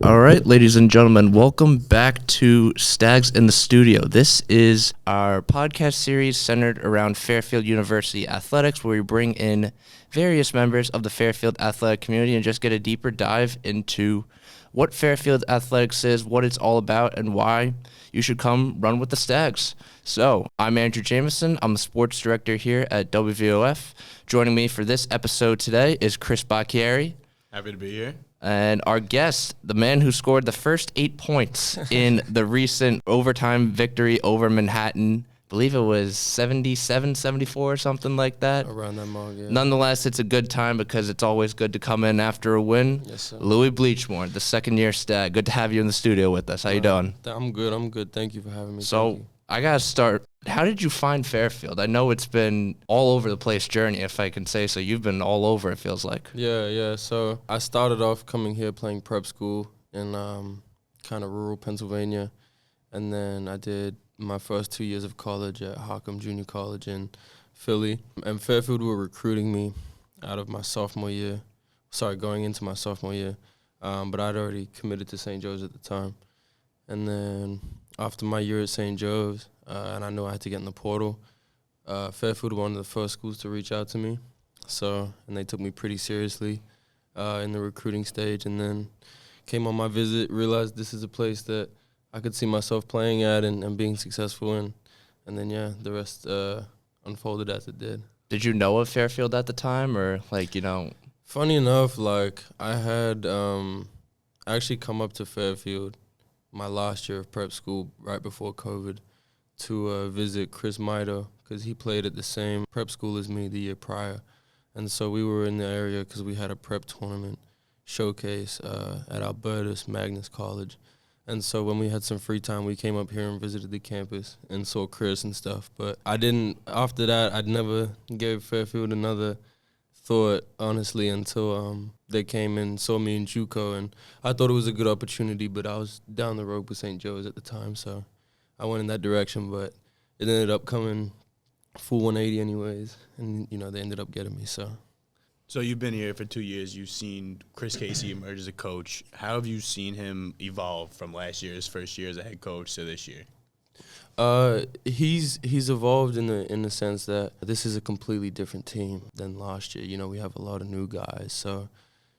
All right, ladies and gentlemen, welcome back to Stags in the Studio. This is our podcast series centered around Fairfield University athletics, where we bring in various members of the Fairfield athletic community and just get a deeper dive into what Fairfield athletics is, what it's all about, and why you should come run with the Stags. So, I'm Andrew Jameson. I'm the sports director here at WVOF. Joining me for this episode today is Chris Bacchieri. Happy to be here. And our guest, the man who scored the first 8 points in the recent overtime victory over Manhattan. I believe it was 77-74 or something like that. Around that mark, yeah. Nonetheless, it's a good time because it's always good to come in after a win. Yes, sir. Louis Bleechmore, the second-year Stag. Good to have you in the studio with us. How you doing? I'm good. Thank you for having me. So I got to start. How did you find Fairfield? I know it's been all over the place journey, if I can say so. You've been all over, it feels like. Yeah. So I started off coming here playing prep school in kind of rural Pennsylvania. And then I did my first 2 years of college at Hockham Junior College in Philly. And Fairfield were recruiting me out of my sophomore year. Going into my sophomore year. But I'd already committed to St. Joe's at the time. And then after my year at St. Joe's, and I knew I had to get in the portal, Fairfield were one of the first schools to reach out to me. And they took me pretty seriously in the recruiting stage. And then came on my visit, realized this is a place that I could see myself playing at and being successful in. And then, the rest unfolded as it did. Did you know of Fairfield at the time or, Funny enough, I had actually come up to Fairfield my last year of prep school right before COVID to visit Chris Mido because he played at the same prep school as me the year prior. And so we were in the area because we had a prep tournament showcase at Albertus Magnus College. And so when we had some free time, we came up here and visited the campus and saw Chris and stuff. But after that, I'd never gave Fairfield another thought, honestly, until they came and saw me in JUCO. And I thought it was a good opportunity, but I was down the road with St. Joe's at the time, so I went in that direction. But it ended up coming full 180 anyways, and, they ended up getting me, so. So you've been here for 2 years. You've seen Chris Casey emerge as a coach. How have you seen him evolve from last year's first year as a head coach to this year? He's evolved in the sense that this is a completely different team than last year. We have a lot of new guys, so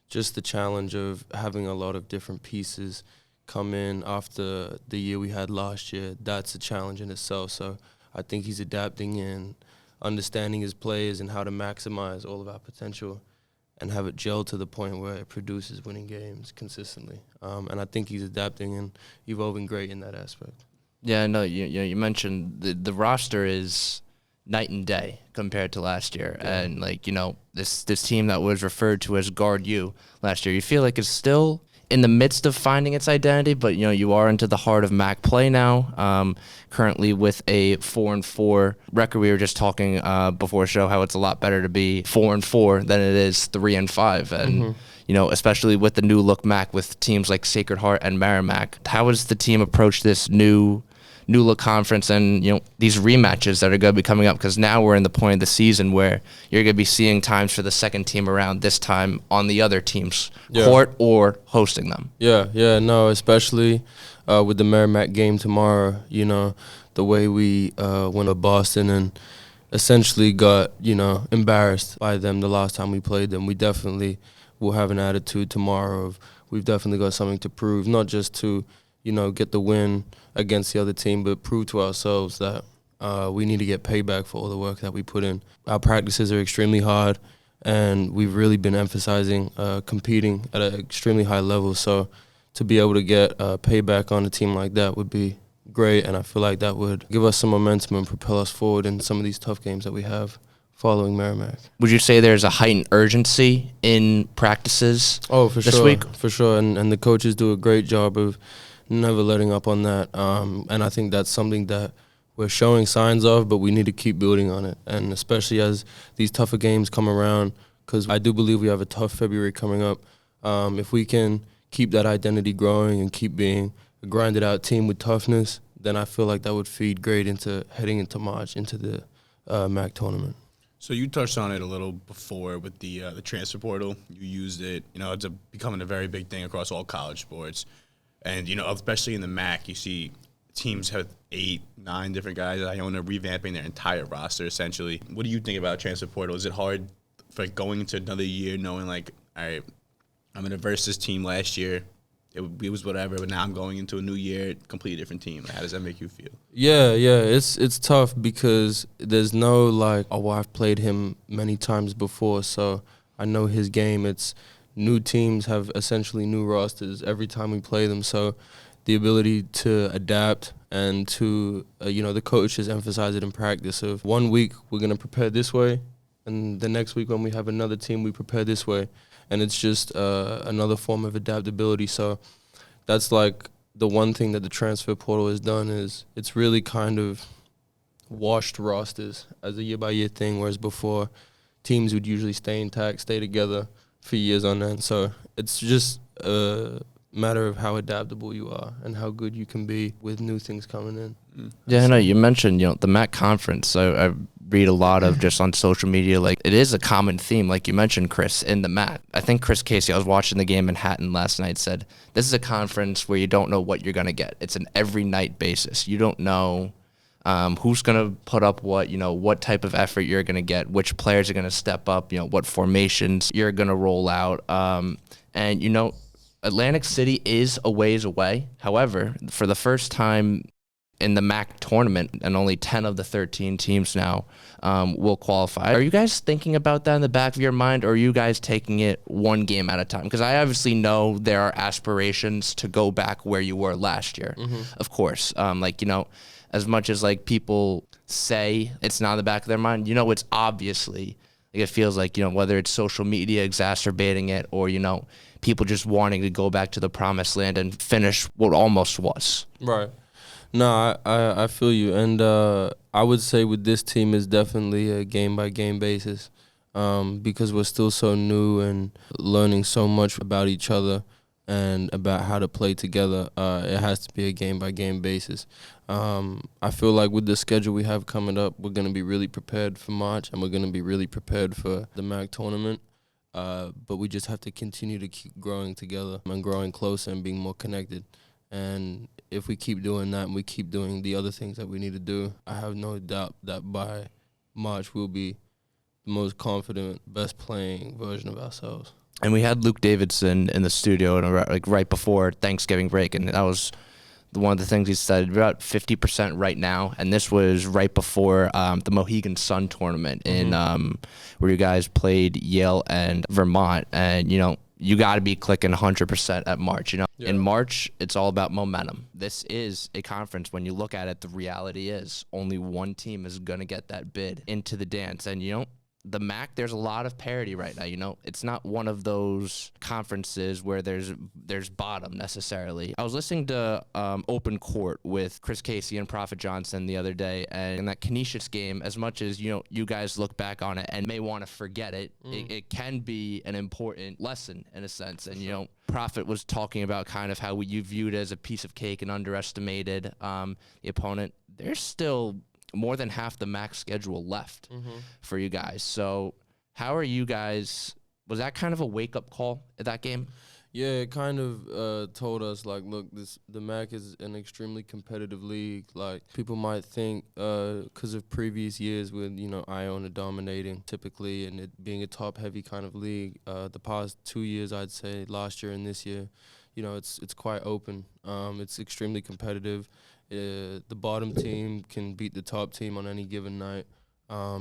just the challenge of having a lot of different pieces come in after the year we had last year, that's a challenge in itself. So I think he's adapting and understanding his players and how to maximize all of our potential and have it gel to the point where it produces winning games consistently. And I think he's adapting and evolving great in that aspect. Yeah, no, you mentioned the roster is night and day compared to last year. Yeah. And, this team that was referred to as Guard U last year, you feel like it's still in the midst of finding its identity, but, you are into the heart of MAC play now, currently with a 4-4 record. We were just talking before the show how it's a lot better to be 4-4 than it is 3-5. And, especially with the new look MAC with teams like Sacred Heart and Merrimack. How has the team approached this new look conference and, these rematches that are going to be coming up? Because now we're in the point of the season where you're going to be seeing times for the second team around, this time on the other team's court or hosting them. Especially with the Merrimack game tomorrow, the way we went to Boston and essentially got, embarrassed by them the last time we played them. We definitely will have an attitude tomorrow of we've definitely got something to prove, not just to, get the win against the other team, but prove to ourselves that we need to get payback for all the work that we put in. Our practices are extremely hard, and we've really been emphasizing competing at an extremely high level. So to be able to get payback on a team like that would be great, and I feel like that would give us some momentum and propel us forward in some of these tough games that we have following Merrimack. Would you say there's a heightened urgency in practices this week? For sure, and the coaches do a great job of never letting up on that. And I think that's something that we're showing signs of, but we need to keep building on it. And especially as these tougher games come around, because I do believe we have a tough February coming up. If we can keep that identity growing and keep being a grinded out team with toughness, then I feel like that would feed great into heading into March, into the MAC tournament. So you touched on it a little before with the transfer portal. You used it, it's becoming a very big thing across all college sports. And, especially in the MAC, you see teams have 8, 9 different guys that own revamping their entire roster, essentially. What do you think about transfer portal? Is it hard for going into another year knowing, like, all right, I'm going to verse this team last year. It was whatever, but now I'm going into a new year, completely different team. How does that make you feel? Yeah, it's tough because there's no like, oh, well, I've played him many times before, so I know his game. It's new teams have essentially new rosters every time we play them, so the ability to adapt and to, the coaches emphasize it in practice of 1 week we're going to prepare this way, and the next week when we have another team we prepare this way. And it's just another form of adaptability. So that's like the one thing that the transfer portal has done is it's really kind of washed rosters as a year-by-year thing, whereas before teams would usually stay intact, stay together for years on end. So it's just a matter of how adaptable you are and how good you can be with new things coming in. Yeah, I know you mentioned, the MAC conference. So I read a lot of just on social media, like it is a common theme, like you mentioned, Chris, in the MAC. I think Chris Casey, I was watching the game in Manhattan last night, said this is a conference where you don't know what you're going to get. It's an every night basis. You don't know who's going to put up what, what type of effort you're going to get, which players are going to step up, what formations you're going to roll out. And, Atlantic City is a ways away. However, for the first time in the MAC tournament, and only 10 of the 13 teams now will qualify. Are you guys thinking about that in the back of your mind, or are you guys taking it one game at a time? Because I obviously know there are aspirations to go back where you were last year, of course. As much as like people say it's not in the back of their mind, it's obviously, like, it feels like, whether it's social media exacerbating it or, people just wanting to go back to the promised land and finish what almost was. Right. No, I feel you. And I would say with this team is definitely a game-by-game basis because we're still so new and learning so much about each other and about how to play together. It has to be a game-by-game basis. I feel like with the schedule we have coming up, we're going to be really prepared for March and we're going to be really prepared for the MAC tournament. But we just have to continue to keep growing together and growing closer and being more connected. And if we keep doing that and we keep doing the other things that we need to do, I have no doubt that by March we'll be the most confident, best playing version of ourselves. And we had Luke Davidson in the studio right before Thanksgiving break, and that was one of the things he said, about 50% right now, and this was right before the Mohegan Sun tournament in where you guys played Yale and Vermont, and you got to be clicking 100% at March. Yeah. In March, it's all about momentum. This is a conference. When you look at it, the reality is only one team is gonna get that bid into the dance, and the MAC, there's a lot of parity right now. It's not one of those conferences where there's bottom necessarily. I was listening to Open Court with Chris Casey and Prophet Johnson the other day, and in that Canisius game, as much as you guys look back on it and may want to forget it, it can be an important lesson in a sense. And Prophet was talking about kind of how you viewed it as a piece of cake and underestimated the opponent. There's still more than half the MAC schedule left for you guys. So how are you guys, was that kind of a wake-up call at that game? Yeah, it kind of told us, like, look, the MAC is an extremely competitive league. Like, people might think because of previous years with, Iona dominating typically and it being a top-heavy kind of league, the past 2 years, I'd say, last year and this year, it's quite open. It's extremely competitive. The bottom team can beat the top team on any given night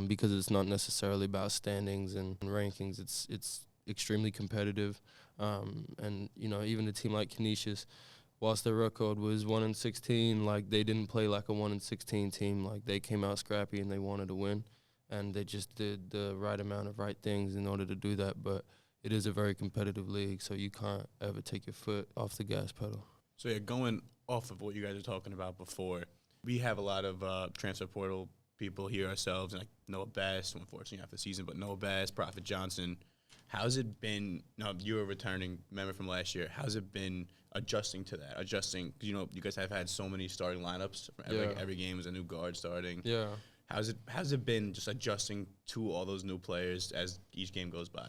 because it's not necessarily about standings and rankings. It's extremely competitive. And even a team like Canisius, whilst their record was 1-16, like they didn't play like a 1-16 team. Like they came out scrappy and they wanted to win, and they just did the right amount of right things in order to do that. But it is a very competitive league, so you can't ever take your foot off the gas pedal. So going off of what you guys were talking about before, we have a lot of transfer portal people here ourselves, and like Noah Bass, unfortunately after the season, but Noah Bass, Prophet Johnson. How's it been? Now you're a returning member from last year. How's it been adjusting to that? Because you guys have had so many starting lineups. Every game is a new guard starting. Yeah. How's it been just adjusting to all those new players as each game goes by?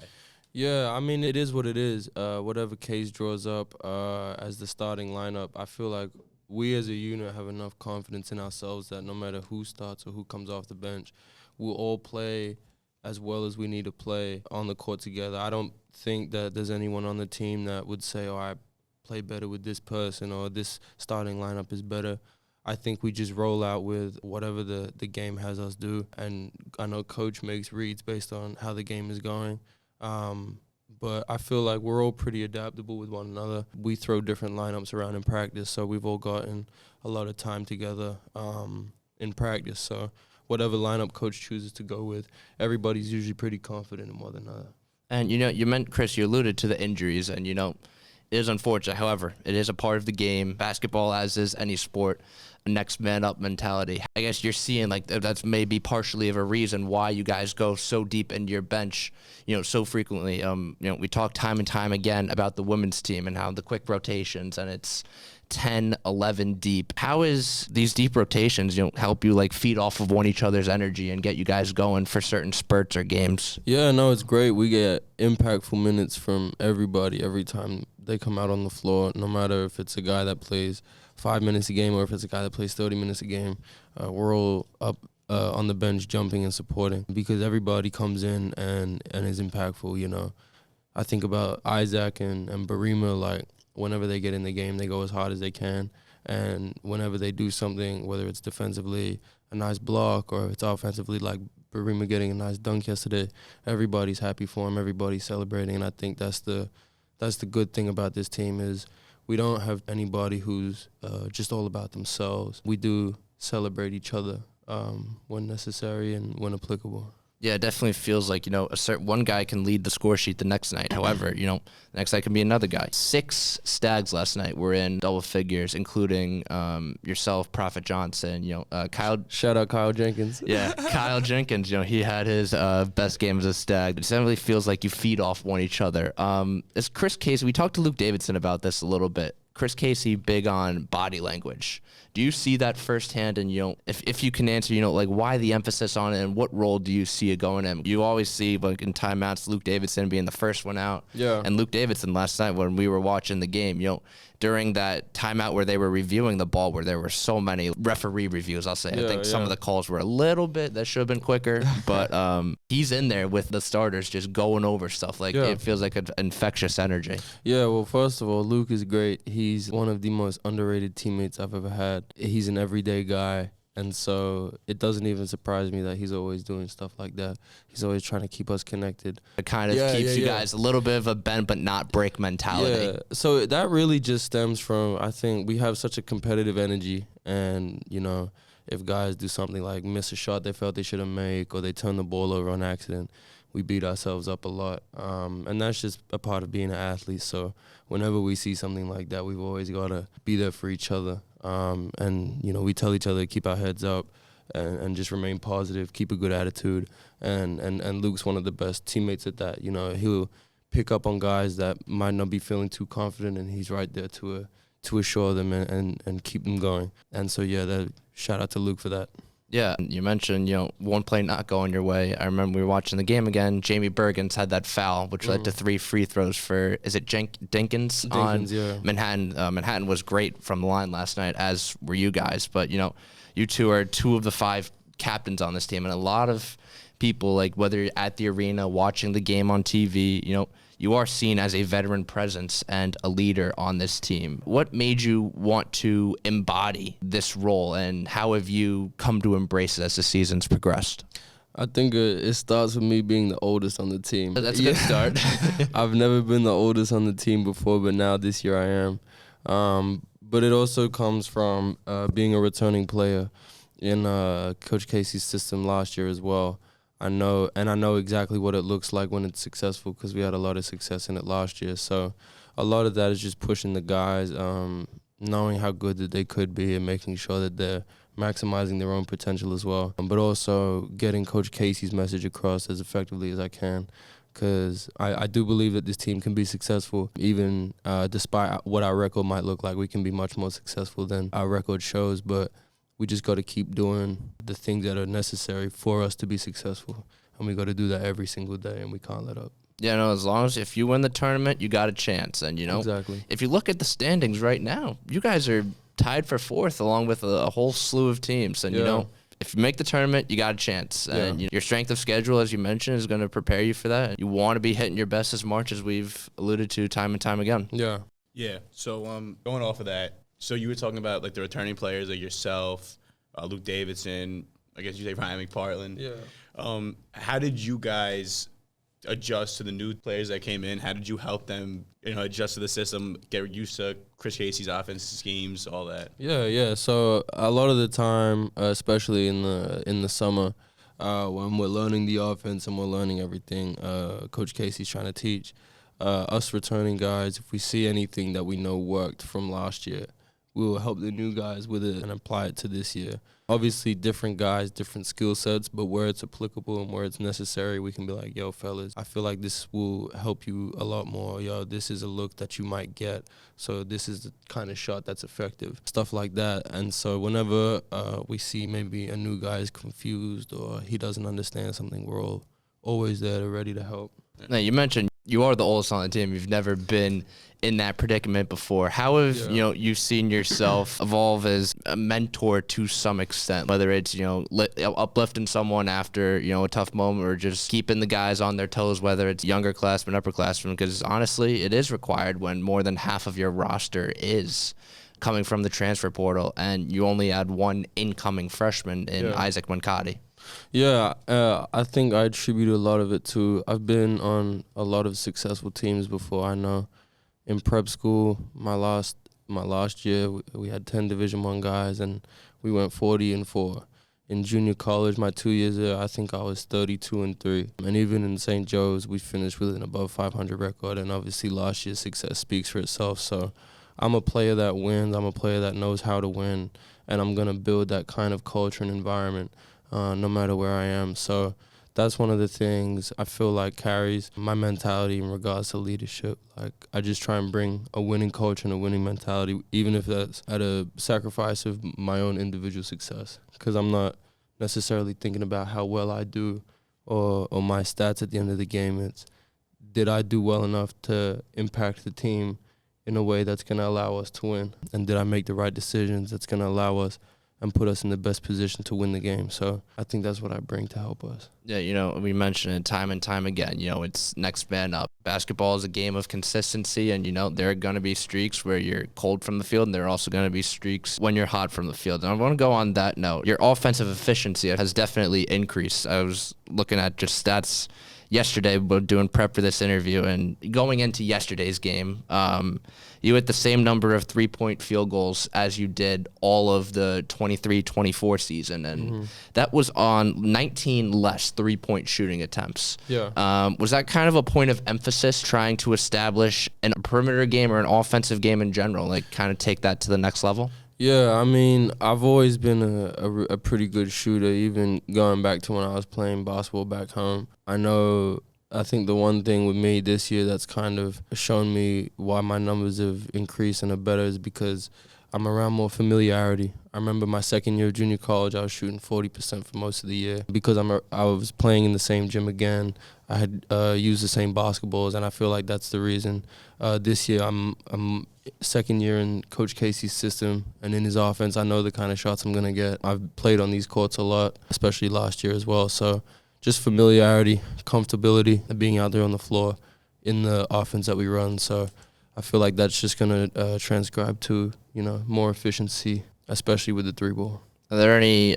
Yeah, I mean, it is what it is. Whatever Case draws up as the starting lineup, I feel like we as a unit have enough confidence in ourselves that no matter who starts or who comes off the bench, we'll all play as well as we need to play on the court together. I don't think that there's anyone on the team that would say, oh, I play better with this person or this starting lineup is better. I think we just roll out with whatever the game has us do. And I know Coach makes reads based on how the game is going. But I feel like we're all pretty adaptable with one another. We throw different lineups around in practice, so we've all gotten a lot of time together in practice. So whatever lineup Coach chooses to go with, everybody's usually pretty confident in one another. And, you meant, Chris, you alluded to the injuries, and, it is unfortunate. However, it is a part of the game. Basketball, as is any sport, a next man up mentality. I guess you're seeing like that's maybe partially of a reason why you guys go so deep into your bench, so frequently. We talk time and time again about the women's team and how the quick rotations, and it's 10, 11 deep. How is these deep rotations, help you like feed off of one each other's energy and get you guys going for certain spurts or games? Yeah, no, it's great. We get impactful minutes from everybody every time they come out on the floor, no matter if it's a guy that plays 5 minutes a game or if it's a guy that plays 30 minutes a game. We're all up on the bench jumping and supporting because everybody comes in and is impactful, I think about Isaac and Barima, like, whenever they get in the game, they go as hard as they can. And whenever they do something, whether it's defensively, a nice block, or it's offensively, like Barima getting a nice dunk yesterday, everybody's happy for him, everybody's celebrating. And I think that's the good thing about this team is we don't have anybody who's just all about themselves. We do celebrate each other when necessary and when applicable. Yeah, it definitely feels like, one guy can lead the score sheet the next night. However, the next night can be another guy. 6 Stags last night were in double figures, including yourself, Prophet Johnson, Kyle. Shout out Kyle Jenkins. Yeah, Kyle Jenkins, he had his best game as a Stag. It definitely feels like you feed off one each other. As Chris Casey, we talked to Luke Davidson about this a little bit. Chris Casey, big on body language. Do you see that firsthand? And, if you can answer, like why the emphasis on it and what role do you see it going in? You always see, like in timeouts, Luke Davidson being the first one out. Yeah. And Luke Davidson last night when we were watching the game, during that timeout where they were reviewing the ball, where there were so many referee reviews, I'll say. I think some of the calls were a little bit, that should have been quicker. But he's in there with the starters just going over stuff. Like, it feels like an infectious energy. Yeah, well, first of all, Luke is great. He's one of the most underrated teammates I've ever had. He's an everyday guy. And so it doesn't even surprise me that he's always doing stuff like that. He's always trying to keep us connected. It kind of keeps you guys a little bit of a bend but not break mentality. Yeah, so that really just stems from, I think, we have such a competitive energy. And, if guys do something like miss a shot they felt they shouldn't make or they turn the ball over on accident, we beat ourselves up a lot. And that's just a part of being an athlete. So whenever we see something like that, we've always got to be there for each other. And, we tell each other to keep our heads up and just remain positive, keep a good attitude. And Luke's one of the best teammates at that. He'll pick up on guys that might not be feeling too confident, and he's right there to assure them and keep them going. And so, shout out to Luke for that. Yeah, you mentioned, one play not going your way. I remember we were watching the game again. Jamie Bergens had that foul, which led to 3 free throws for, is it Dinkins on Manhattan? Manhattan was great from the line last night, as were you guys. But, you two are 2 of the 5 captains on this team. And a lot of people, like whether you're at the arena, watching the game on TV, you are seen as a veteran presence and a leader on this team. What made you want to embody this role, and how have you come to embrace it as the season's progressed? I think it starts with me being the oldest on the team. That's a good start. I've never been the oldest on the team before, but now this year I am. But it also comes from being a returning player in Coach Casey's system last year as well. I know exactly what it looks like when it's successful because we had a lot of success in it last year. So a lot of that is just pushing the guys, knowing how good that they could be and making sure that they're maximizing their own potential as well. But also getting Coach Casey's message across as effectively as I can, because I do believe that this team can be successful even despite what our record might look like. We can be much more successful than our record shows, but We just got to keep doing the things that are necessary for us to be successful. And we got to do that every single day, and we can't let up. Yeah, no, as long as if you win the tournament, you got a chance. And, Exactly. if you look at the standings right now, you guys are tied for 4th along with a whole slew of teams. And, if you make the tournament, you got a chance. And your strength of schedule, as you mentioned, is going to prepare you for that. You want to be hitting your best as March, as we've alluded to time and time again. Yeah. Yeah. So going off of that, so you were talking about like the returning players, like yourself, Luke Davidson, I guess you say Ryan McPartland. Yeah. How did you guys adjust to the new players that came in? How did you help them, adjust to the system, get used to Chris Casey's offense schemes, all that? Yeah. So a lot of the time, especially in the summer, when we're learning the offense and we're learning everything Coach Casey's trying to teach, us returning guys, if we see anything that we know worked from last year, we will help the new guys with it and apply it to this year. Obviously, different guys, different skill sets, but where it's applicable and where it's necessary, we can be like, yo, fellas, I feel like this will help you a lot more. Yo, this is a look that you might get, so this is the kind of shot that's effective. Stuff like that. And so whenever we see maybe a new guy is confused or he doesn't understand something, we're always there, ready to help. Now, you mentioned you are the oldest on the team. You've never been in that predicament before. How have you seen yourself evolve as a mentor to some extent, whether it's uplifting someone after a tough moment or just keeping the guys on their toes, whether it's younger classmen, upperclassmen? Because honestly, it is required when more than half of your roster is coming from the transfer portal and you only had one incoming freshman in Isaac Mankati. Yeah, I think I attribute a lot of it to I've been on a lot of successful teams before. I know in prep school, my last year, we had 10 Division I guys, and we went 40-4. In junior college, my 2 years there, I think I was 32-3. And even in St. Joe's, we finished with an above 500 record, and obviously last year's success speaks for itself. So I'm a player that wins. I'm a player that knows how to win, and I'm going to build that kind of culture and environment no matter where I am. So that's one of the things I feel like carries my mentality in regards to leadership. Like, I just try and bring a winning culture and a winning mentality, even if that's at a sacrifice of my own individual success. Because I'm not necessarily thinking about how well I do or my stats at the end of the game. It's, did I do well enough to impact the team in a way that's going to allow us to win? And did I make the right decisions that's going to allow us and put us in the best position to win the game? So I think that's what I bring to help us. Yeah, we mentioned it time and time again. It's next man up. Basketball is a game of consistency, and, there are going to be streaks where you're cold from the field, and there are also going to be streaks when you're hot from the field. And I want to go on that note. Your offensive efficiency has definitely increased. I was looking at just stats yesterday, but doing prep for this interview, and going into yesterday's game, you hit the same number of 3-point field goals as you did all of the 23-24 season, and that was on 19 less 3-point shooting attempts. Yeah. Was that kind of a point of emphasis, trying to establish a perimeter game or an offensive game in general, like kind of take that to the next level? Yeah, I mean, I've always been a pretty good shooter, even going back to when I was playing basketball back home. I think the one thing with me this year that's kind of shown me why my numbers have increased and are better is because I'm around more familiarity. I remember my second year of junior college, I was shooting 40% for most of the year. Because I was playing in the same gym again, I had used the same basketballs, and I feel like that's the reason. This year, I'm second year in Coach Casey's system, and in his offense, I know the kind of shots I'm going to get. I've played on these courts a lot, especially last year as well. So just familiarity, comfortability, and being out there on the floor in the offense that we run. So I feel like that's just going to transcribe to, more efficiency, especially with the 3-ball. Are there any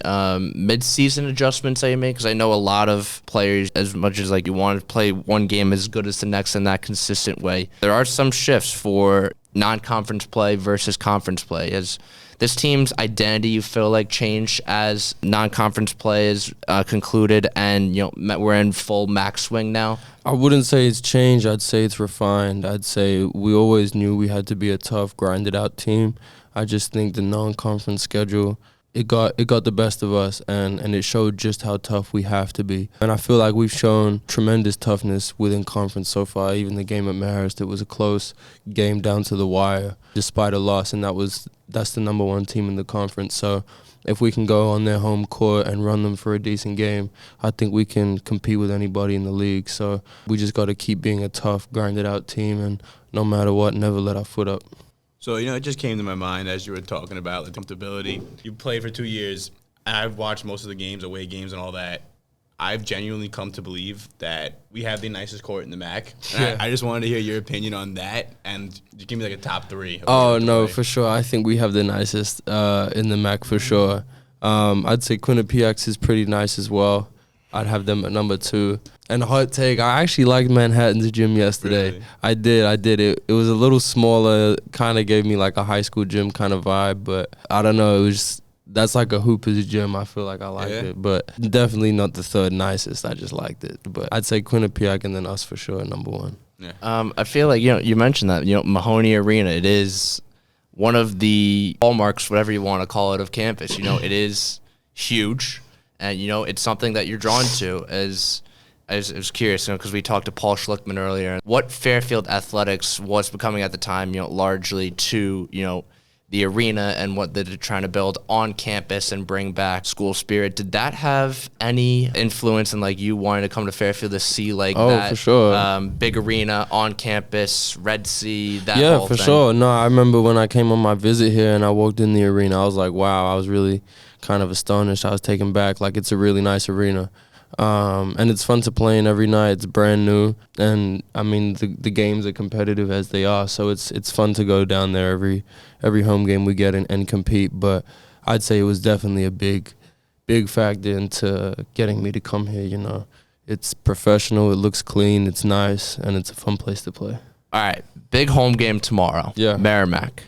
mid-season adjustments that you make? Because I know a lot of players, as much as you want to play one game as good as the next in that consistent way, there are some shifts for non-conference play versus conference play. Has this team's identity, you feel like, changed as non-conference play is concluded and we're in full max swing now? I wouldn't say it's changed. I'd say it's refined. I'd say we always knew we had to be a tough, grinded-out team. I just think the non-conference schedule it got the best of us, and it showed just how tough we have to be. And I feel like we've shown tremendous toughness within conference so far. Even the game at Marist, it was a close game down to the wire, despite a loss, and that's the number one team in the conference. So if we can go on their home court and run them for a decent game, I think we can compete with anybody in the league. So we just got to keep being a tough, grinded-out team, and no matter what, never let our foot up. So, it just came to my mind as you were talking about the comfortability. You played for 2 years. I've watched most of the games, away games and all that. I've genuinely come to believe that we have the nicest court in the MAC. Yeah. I just wanted to hear your opinion on that, and you give me like a top 3. Oh, no, for sure. I think we have the nicest in the MAC for sure. I'd say Quinnipiac is pretty nice as well. I'd have them at number 2. And hot take, I actually liked Manhattan's gym yesterday. Really? I did. It was a little smaller, kind of gave me like a high school gym kind of vibe, but I don't know, that's like a Hoopers gym. I feel like I liked it, but definitely not the third nicest. I just liked it. But I'd say Quinnipiac and then us for sure, number 1. Yeah. I feel like, you mentioned that, Mahoney Arena, it is one of the hallmarks, whatever you want to call it, of campus. It is huge, and, it's something that you're drawn to. I was curious, because we talked to Paul Schlickman earlier, what Fairfield athletics was becoming at the time, largely to, the arena and what they're trying to build on campus and bring back school spirit. Did that have any influence in you wanting to come to Fairfield to see that? For sure. Big arena on campus, Red Sea, that yeah, whole for thing? sure. No, I remember when I came on my visit here and I walked in the arena, I was like, wow, I was really kind of astonished. I was taken back. It's a really nice arena. And it's fun to play in every night. It's brand new, and I mean the games are competitive as they are, so it's fun to go down there every home game we get and compete. But I'd say it was definitely a big factor into getting me to come here. It's professional, it looks clean, it's nice, and it's a fun place to play. All right, big home game tomorrow. Yeah, Merrimack,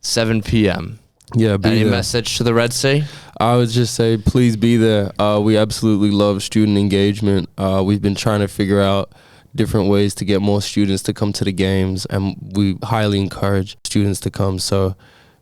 7 p.m. Yeah, Any there. message to the Red Sea? I would just say, please be there. We absolutely love student engagement. We've been trying to figure out different ways to get more students to come to the games, and we highly encourage students to come. So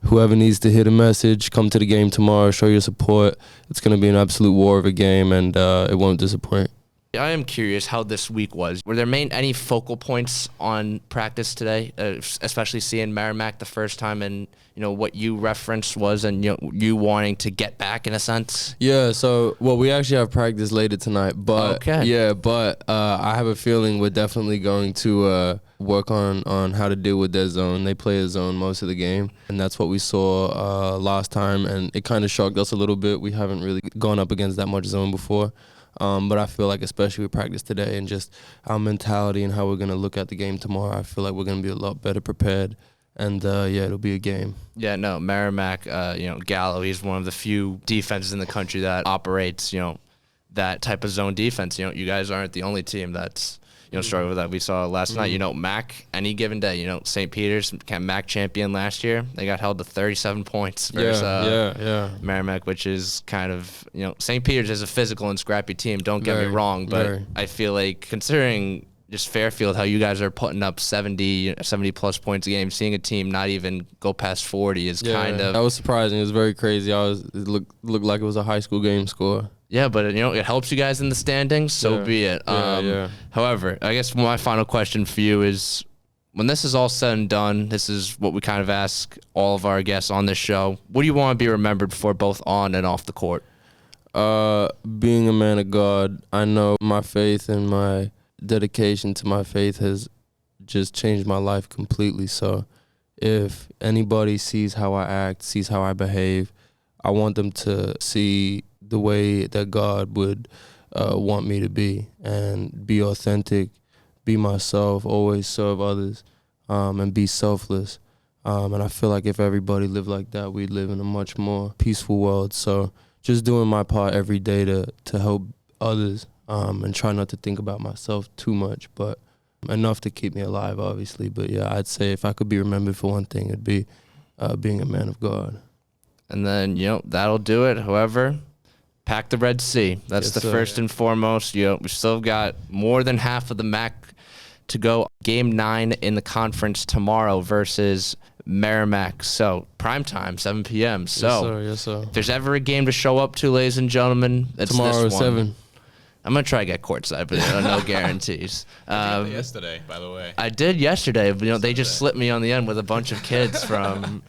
whoever needs to hit a message, come to the game tomorrow, show your support. It's going to be an absolute war of a game, and it won't disappoint. I am curious how this week was. Were there any focal points on practice today, especially seeing Merrimack the first time, and what you referenced was, and you wanting to get back in a sense? Yeah, so we actually have practice later tonight, but I have a feeling we're definitely going to work on how to deal with their zone. They play a zone most of the game, and that's what we saw last time, and it kind of shocked us a little bit. We haven't really gone up against that much zone before. But I feel like especially with practice today and just our mentality and how we're going to look at the game tomorrow, I feel like we're going to be a lot better prepared. And, it'll be a game. Yeah, no, Merrimack, Gallo, he's one of the few defenses in the country that operates, that type of zone defense. You guys aren't the only team that's, struggled with that. We saw last night, Mac, any given day, St. Peter's, MAC champion last year, they got held to 37 points versus Merrimack, which is kind of, St. Peter's is a physical and scrappy team, don't get me wrong, but I feel like considering just Fairfield, how you guys are putting up 70 plus points a game, seeing a team not even go past 40 is kind of... That was surprising. It was very crazy. It looked like it was a high school game score. Yeah, but it helps you guys in the standings, so be it. However, I guess my final question for you is, when this is all said and done, this is what we kind of ask all of our guests on this show. What do you want to be remembered for, both on and off the court? Being a man of God. I know my faith and my dedication to my faith has just changed my life completely. So if anybody sees how I act, sees how I behave, I want them to see the way that God would want me to be, and be authentic, be myself, always serve others, and be selfless. And I feel like if everybody lived like that, we'd live in a much more peaceful world. So just doing my part every day to help others, and try not to think about myself too much, but enough to keep me alive, obviously. But yeah, I'd say if I could be remembered for one thing, it'd be being a man of God. And then, that'll do it. However, pack the Red Sea. That's first and foremost. We still got more than half of the MAC to go. Game 9 in the conference tomorrow versus Merrimack. So prime time, 7 p.m. So Yes, sir. if there's ever a game to show up to, ladies and gentlemen, it's Tomorrow this at one. 7. I'm going to try to get courtside, but no guarantees. Yesterday, by the way. I did yesterday. They just slipped me on the end with a bunch of kids from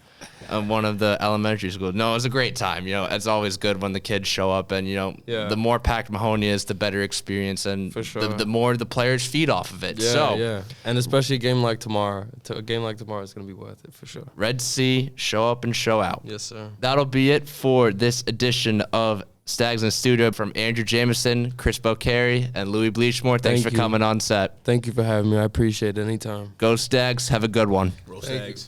one of the elementary schools. No, it was a great time. It's always good when the kids show up, and the more packed Mahoney is, the better experience, and For sure. the more the players feed off of it. Yeah. And especially a game like tomorrow. A game like tomorrow is going to be worth it for sure. Red Sea, show up and show out. Yes, sir. That'll be it for this edition of Stags in the Studio from Andrew Jameson, Chris Bocari, and Louis Bleechmore. Thanks for coming on set. Thank you for having me. I appreciate it anytime. Go Stags. Have a good one. Roll Stags.